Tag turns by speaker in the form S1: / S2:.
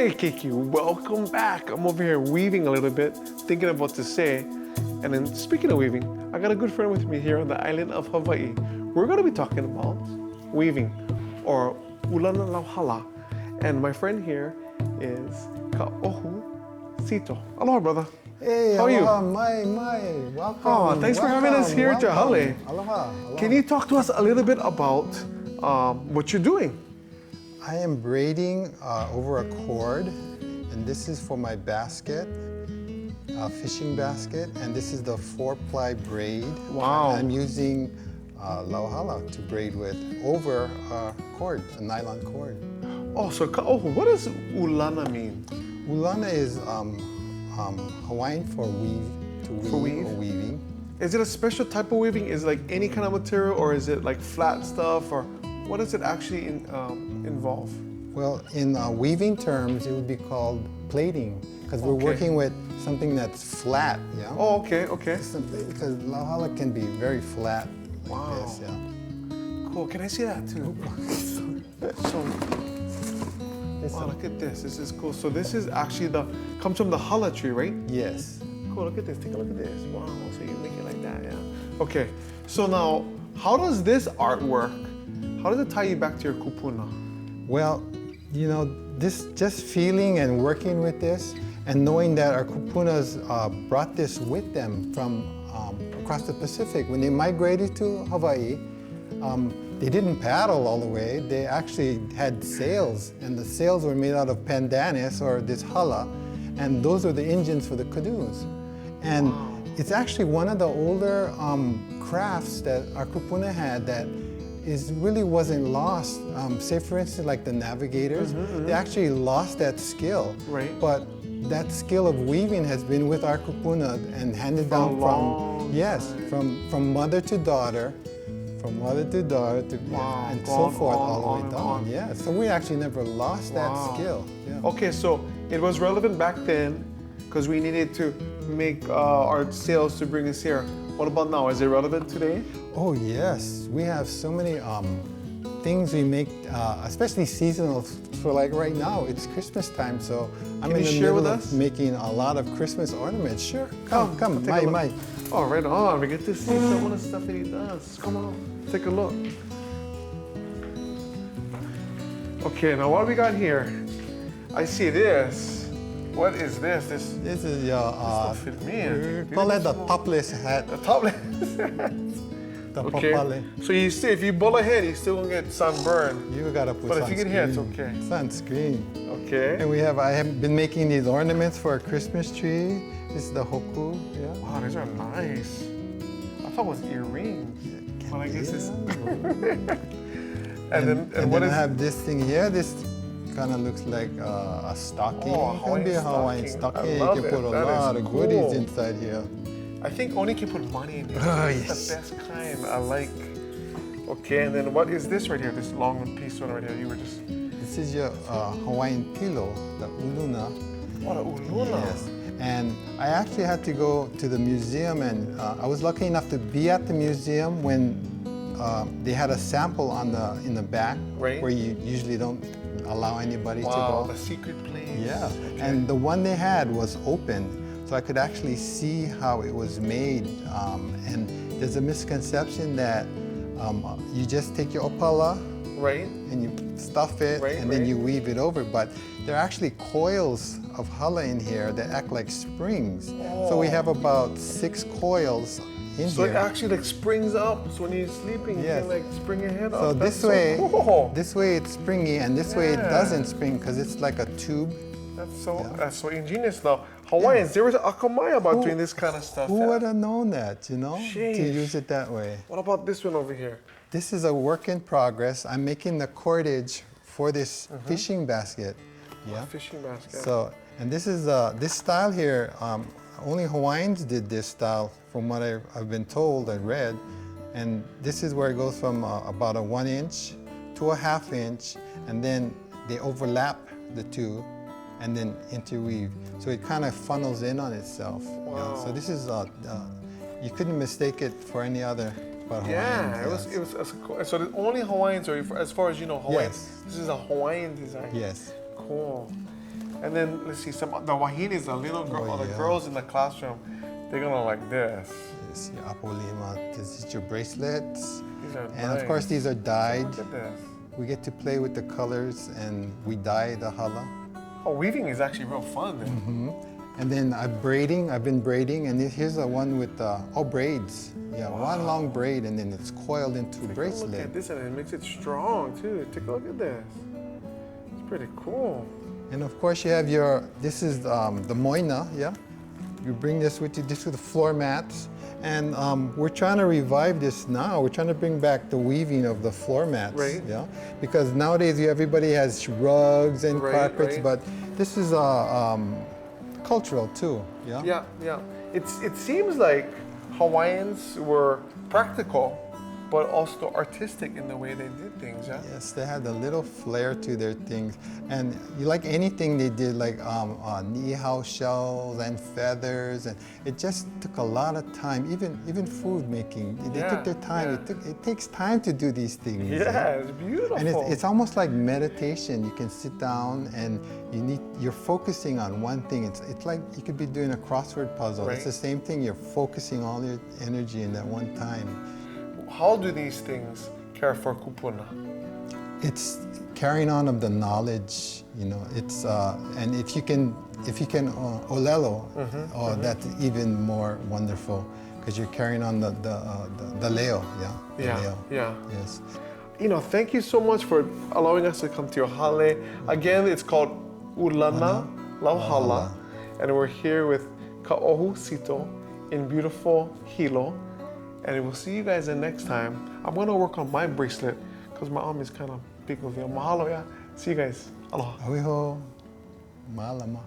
S1: Hey Kiki, welcome back. I'm over here weaving a little bit, thinking of what to say. And then speaking of weaving, I got a good friend with me here on the island of Hawaii. We're gonna be talking about weaving, or Ulana Lau Hala. And my friend here is Ka'ohu Sito. Aloha, brother.
S2: Hey,
S1: how are
S2: aloha,
S1: you?
S2: Mai, welcome.
S1: Oh, thanks for having us here at your hale.
S2: Aloha.
S1: Can you talk to us a little bit about what you're doing?
S2: I am braiding over a cord, and this is for my basket, fishing basket, and this is the 4-ply braid.
S1: Wow.
S2: I'm using Lau Hala to braid with over a cord, a nylon cord.
S1: Oh, so Ka'ohu, what does Ulana mean?
S2: Ulana is Hawaiian for weave, to weave,
S1: For weave?
S2: or weaving.
S1: Is it a special type of weaving? Is it like any kind of material, or is it like flat stuff, or what does it actually involve?
S2: Well, in weaving terms, it would be called plating, because we're working with something that's flat, yeah?
S1: Oh, okay, okay.
S2: Because Lau Hala can be very flat.
S1: Wow.
S2: Like this, yeah.
S1: Cool, can I see that too? So, wow, look at this. This is cool. So this is actually comes from the hala tree, right?
S2: Yes.
S1: Cool, look at this. Take a look at this. Wow, so you make it like that, yeah. Okay, so now, how does this art work? How does it tie you back to your kupuna?
S2: Well, you know, this just feeling and working with this and knowing that our kupunas brought this with them from across the Pacific. When they migrated to Hawaii, they didn't paddle all the way. They actually had sails, and the sails were made out of pandanus, or this hala, and those were the engines for the canoes. And it's actually one of the older crafts that our kupuna had that really wasn't lost. Say for instance, like the navigators, they actually lost that skill.
S1: Right.
S2: But that skill of weaving has been with our kupuna and handed down from mother to daughter, from mother to daughter, and so forth all the way down. Yeah. So we actually never lost that skill. Yeah.
S1: Okay, so it was relevant back then because we needed to make our sails to bring us here. What about now? Is it relevant today?
S2: Oh yes, we have so many things we make, especially seasonal. For like right now, it's Christmas time, so I'm in the middle of making a lot of Christmas ornaments. Sure, come, Mai.
S1: Oh, right on. We get to see some of the stuff that he does. Come on, take a look. Okay, now what we got here? I see this. What is this?
S2: This is your.
S1: We
S2: call it the topless hat.
S1: The topless hat. Okay. So you see, if you bowl ahead, you still gonna get sunburn.
S2: You gotta put sunscreen.
S1: But if you get here, it's okay.
S2: Sunscreen.
S1: Okay.
S2: And I have been making these ornaments for a Christmas tree. This is the hoku. Yeah.
S1: Wow, these are nice. I thought it was earrings. Well, I guess it's. and then I have this thing here. This kind of looks like a stocking. Oh,
S2: it can be a Hawaiian stocking. You can put a lot of goodies inside here.
S1: I think only can put money in here.
S2: Oh,
S1: it's the best kind. I like. Okay, and then what is this right here? This long piece one right here. You were just.
S2: This is your Hawaiian pillow, the uluna.
S1: What a uluna!
S2: Yes. And I actually had to go to the museum, and I was lucky enough to be at the museum when they had a sample in the back, where you usually don't allow anybody to go.
S1: Wow, the secret place.
S2: Yeah, okay. And the one they had was open. So I could actually see how it was made. And there's a misconception that you just take your opala and you stuff it and then you weave it over. But there are actually coils of hala in here that act like springs. Oh. So we have about 6 coils in here.
S1: So it actually like springs up. So when you're sleeping, you can like spring your head up.
S2: So this way it's springy, and this way it doesn't spring because it's like a tube.
S1: That's so ingenious now. Hawaiians, there was an akamai about doing this kind of stuff.
S2: Who would have known that, you know, to use it that way?
S1: What about this one over here?
S2: This is a work in progress. I'm making the cordage for this fishing basket. Yeah.
S1: Fishing basket.
S2: So, and this is this style here. Only Hawaiians did this style, from what I've been told and read. And this is where it goes from about a 1 inch to a 1/2 inch, and then they overlap the two, and then interweave. So it kind of funnels in on itself. Wow. Yeah. So this is, you couldn't mistake it for any other but Hawaiian.
S1: Yeah, it was so the only Hawaiians, or as far as you know, Hawaiian.
S2: Yes.
S1: This is a Hawaiian design.
S2: Yes.
S1: Cool. And then let's see, the wahinis, the little girl, the girls in the classroom, they're gonna like this.
S2: This is your apo lima. This is your bracelets.
S1: These are
S2: And
S1: nice.
S2: of course, these are dyed.
S1: Look at this.
S2: We get to play with the colors, and we dye the hala.
S1: Oh, weaving is actually real fun then.
S2: And then I've been braiding, and here's the one with braids. Yeah, one long braid, and then it's coiled into a bracelet.
S1: Look at this, and it makes it strong too. Take a look at this. It's pretty cool.
S2: And of course, you have this is the moina, yeah? You bring this with you, this with the floor mats. And we're trying to revive this now. We're trying to bring back the weaving of the floor mats,
S1: right.
S2: Yeah? Because nowadays everybody has rugs and carpets, but this is cultural too, yeah?
S1: Yeah. It seems like Hawaiians were practical, but also artistic in the way they did things, yeah?
S2: Yes, they had a little flair to their things. And you like anything they did, like ni-hao shells and feathers, and it just took a lot of time, even food making. They took their time.
S1: Yeah.
S2: It takes time to do these things.
S1: Yeah, it's beautiful.
S2: And it's almost like meditation. You can sit down and you're focusing on one thing. It's like you could be doing a crossword puzzle.
S1: Right.
S2: It's the same thing. You're focusing all your energy in that one time.
S1: How do these things care for kupuna?
S2: It's carrying on of the knowledge, you know. It's and if you can olelo, that's even more wonderful because you're carrying on the leo, yeah. The leo.
S1: Yeah.
S2: Yes.
S1: Thank you so much for allowing us to come to your hale. Again, it's called Ulana Lau Hala, and we're here with Ka'ohu Sito in beautiful Hilo. And we'll see you guys the next time. I'm gonna work on my bracelet because my arm is kind of big with it. Mahalo, yeah. See you guys. Aloha.
S2: Awiho, maalama.